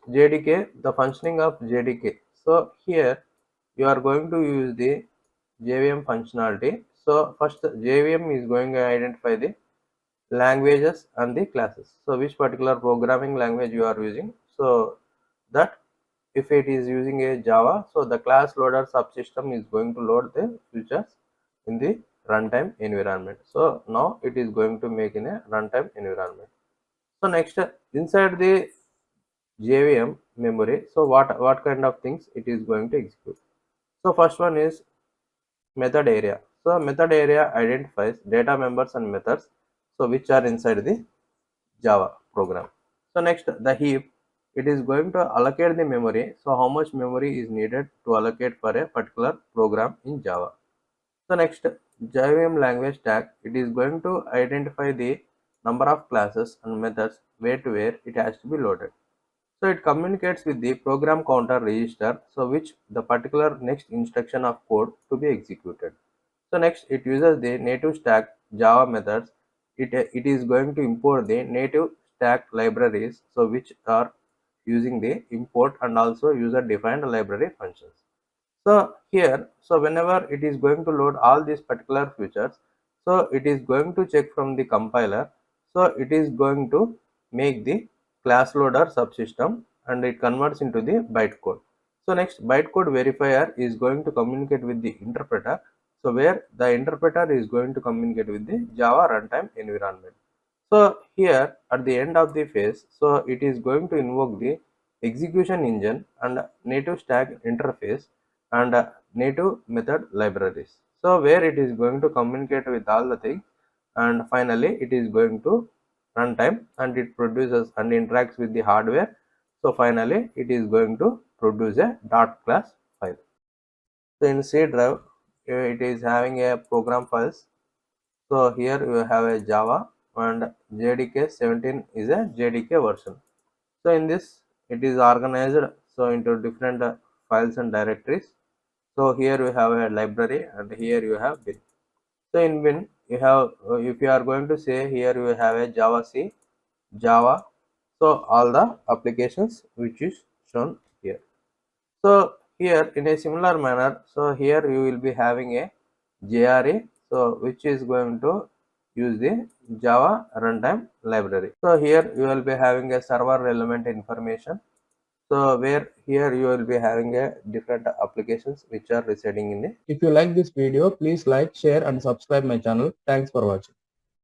JDK, the functioning of JDK. So here you are going to use the JVM functionality. So first JVM is going to identify the languages and the classes. So which particular programming language you are using. So that if it is using a Java, so the class loader subsystem is going to load the features in the runtime environment. So now it is going to make in a runtime environment. So next inside the JVM memory, so what kind of things it is going to execute. So first one is method area. So method area identifies data members and methods, so which are inside the Java program. So next the heap, it is going to allocate the memory. So how much memory is needed to allocate for a particular program in Java. So next JVM language tag, it is going to identify the number of classes and methods where to where it has to be loaded. So it communicates with the program counter register, so which the particular next instruction of code to be executed. So next it uses the native stack Java methods. It is going to import the native stack libraries, so which are using the import and also user defined library functions. So here, so whenever it is going to load all these particular features, so it is going to check from the compiler. So it is going to make the class loader subsystem and it converts into the bytecode. So next bytecode verifier is going to communicate with the interpreter. So where the interpreter is going to communicate with the Java runtime environment. So here at the end of the phase, so it is going to invoke the execution engine and native stack interface and native method libraries. So where it is going to communicate with all the things, and finally it is going to runtime and it produces and interacts with the hardware. So finally it is going to produce a dot class file. So in C drive, it is having a program files. So here you have a Java and JDK 17 is a JDK version. So in this it is organized so into different files and directories. So here you have a library and here you have bin. So in bin you have if you are going to say here you have a Java C, Java, so all the applications which is shown here. So here in a similar manner, so here you will be having a JRE, so which is going to use the Java runtime library. So here you will be having a server element information. So where here you will be having a different applications which are residing in it. If you like this video, please like, share and subscribe my channel. Thanks for watching.